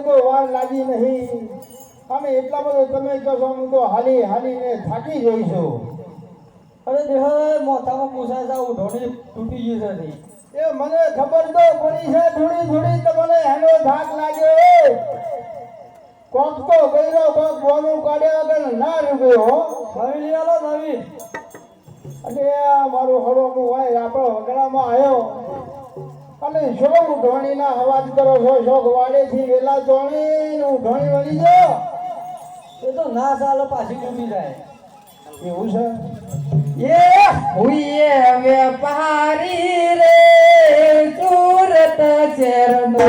કોઈ વાર લાગી નહીં અને એટલા બધો તમે કહો છો હું તો હાલી હાલીને થાકી જઈશું. અરે દેહ મોથામાં પૂછાય છે ઢોળી તૂટી ગઈ છે નહીં. એ મને ખબર તો પડી છે થોડી થોડી તમને એનો થાક લાગ્યો. કોક તો ગયો કોક બોનું કાઢ્યા વગર ના રૂગ્યો. નવી લઈ આલો નવી. અને મારું હળવું હોય આપણો વગડામાં આવ્યો અને શોખ ઢોણીના અવાજ કરો છો. શોખ વાડેથી વેલા ધોણી ઢોણી વળી ગયો એ તો ના ચાલે પાછી તૂટી જાય એવું છે. ये हुए व्यापारी रे सूरत चरनो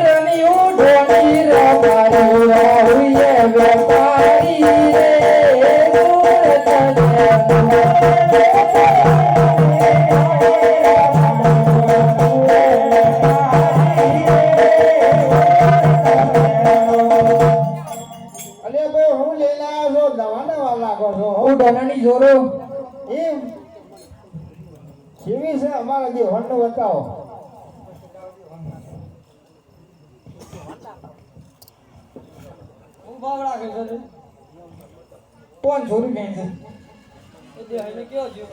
रमी उठनी रमारी हुए व्यापारी रे सूरत ડોનાની જોરો એમ કેવી છે અમારા જે વંડ બતાવો. હું ભાવ રાખે છે 500 રૂપિયા છે. એ દેહાઈને કેવો જીવ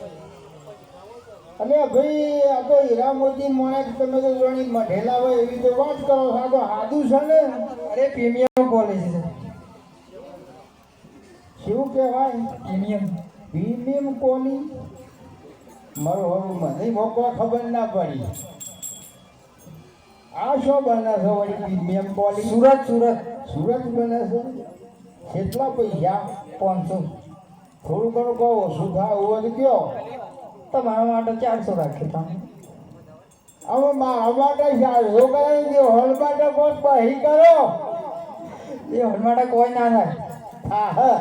અને ભાઈ આ તો હીરા મોતી મોણે તમે તો જોણી મઢેલા હોય એવી તો વાત કરો છો. આ તો હાદું છે ને. અરે પ્રીમિયમ કોલેજ છે શું કહેવાય પ્રીમિયમ કોની મારું હવે મને મોકવા ખબર ના પડી. આ શું બને છે વળી પ્રીમિયમ કોલી? સુરત સુરત બને છે. કેટલા પૈસા? 500 થોડું ઘણું કહો ઓછું થાય એવું તો કયો. તમારા માટે 400 રાખીએ તમે. હવે મારા માટે 400 કરે છે. હોલ માટે કોઈ બહી કરો. એ હોલ માટે કોઈ ના થાય. હા હા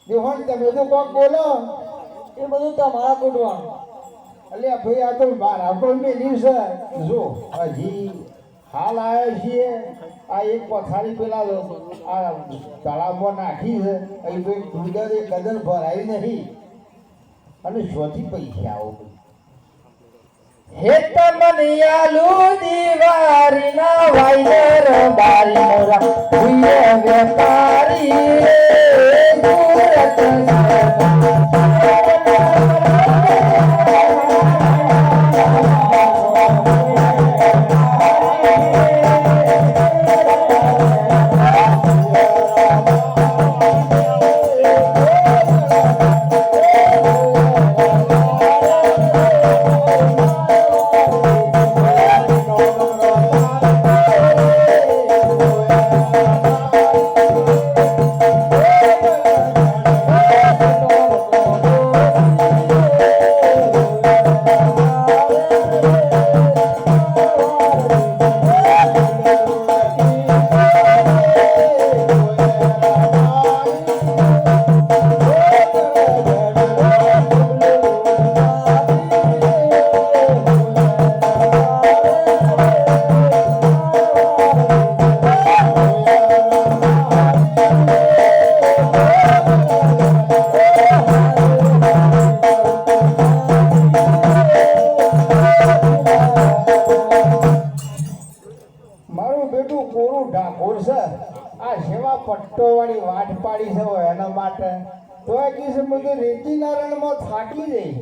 દેહોન તમે તો કોક બોલો. એ બધું તમારા કોડવાનું. અલ્યા ભાઈ આ તો મારા પણ મેલ્યું છે. જો હજી હાલ આવ્યા છીએ. આ એક પથારી પેલા આ તળાવમાં નાખી છે. અહીં તો ડુંગર એ કદર ભરાઈ નહીં અને શોથી પૈસા આવો. હે તમનિયાલુ દીવારી ના વાયર બારી મોરા હુએ વેપારી પટ્ટોવાળી વાટ પાડી છે એના માટે તો એ કીધું બધું રેતીના રણમાં થાકી જઈ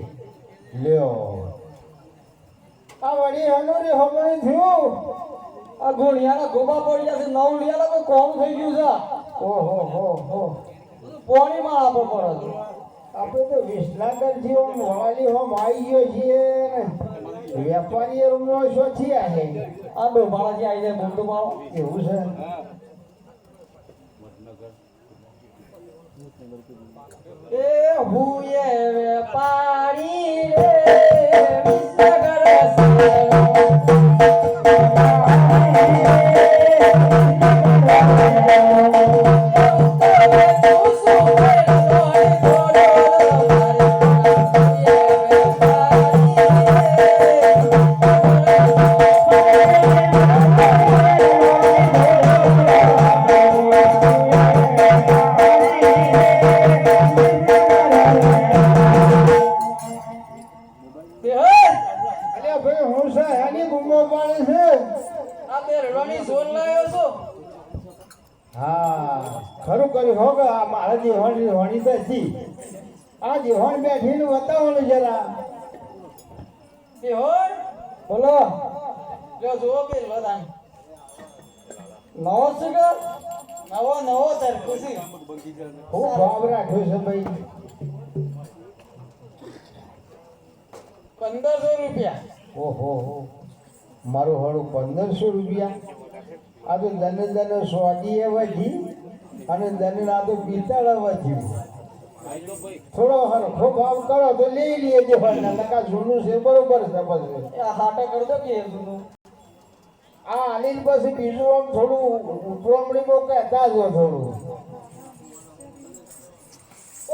લ્યો. આ વળી હનુરી હમણી થયું. આ ગોળિયાના ગોબા પડ્યા છે. 9 લીયાલા તો કોમ થઈ ગયું છે. ઓહો હો હો પોણીમાં આપો પડે. આપણે તો વિસનગર થી વવાલી હોમ આવી ગયો છીએ ને વેપારી રૂમનો શોથી આવે. આ ડોભાળાથી આવી જાય બોલતો મારો એવું છે. એ હુએ વેપારી રે વિસનગર દેહર અલ્યા ભાઈ હું છે એની ગુમો પાડે છે આ તે રવાની ઝોન લાવ્યો છો હા ખરું કર્યું હો કે આ મારા જેવણ હોણી તો છી આ જેવણ બેઠીને બતાવો ને જરા દેહર બોલો જો જો પેલો દાન નવો છે કે નવો સર ખુશી ખૂબ ભાવ રાખ્યો છે ભાઈ 1500 રૂપિયા ઓહો હો મારું હળું 1500 રૂપિયા આ તો દને સ્વાદી એ વધી અને દને આ તો પિત્તળ વધ્યું થોડો હરખો ભાવ કરો તો લઈ લઈએ જે ભાઈ નકા જૂનું છે બરોબર છે પછી આ હાટા કરજો કે જૂનું આ આલીન પછી બીજું આમ થોડું ઉતરમણીમાં કહેતા જો થોડું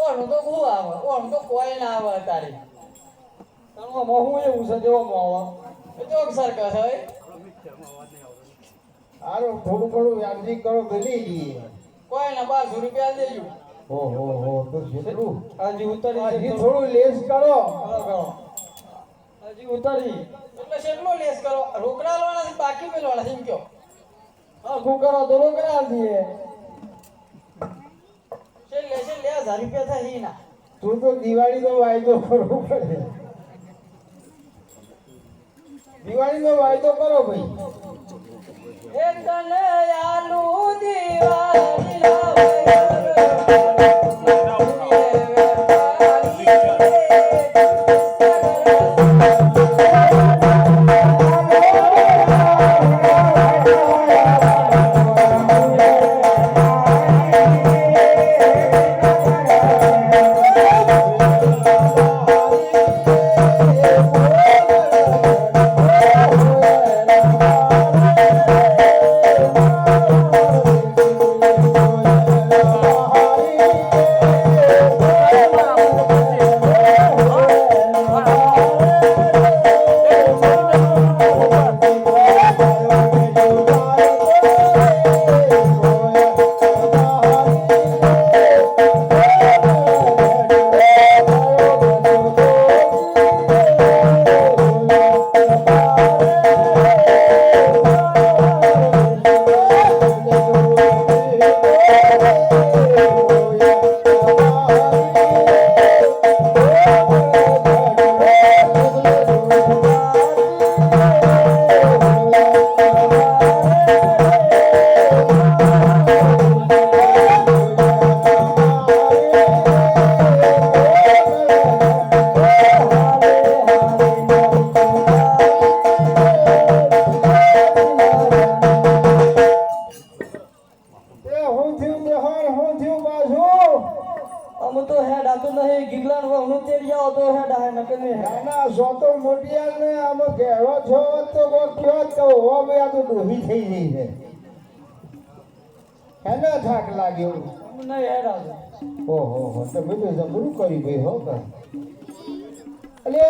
ઓનું તો બહુ આવે ઓનું તો કોઈ ના આવે તારી તારું હું એવું છે જેવો મોવા એ તો સરકસ હોય હારું થોડું ઘણું વ્યાજી કરો તો લઈ લઈએ કોઈ ના 1200 રૂપિયા દેજો ઓહો હો તો જેટલું હાજી ઉતારી હજી થોડું લેસ કરો હજી ઉતારી એટલે કેટલો લેસ કરો રોકડા લેવાના છે બાકી મેલવાના છે એમ કયો આખું કરો તો રોકડા દઈએ છેલ્લે 1000 રૂપિયા થાય ના તું તો દિવાળીનો વાયદો કરવો પડે દિવાળીનો વાયદો કરો ભાઈ એક તને આલુ દિવાળી લાવે થાક લાગ્યો નહીં હેરાન ઓહો હો તમે તો જબરું કરી ભાઈ હો કા અલે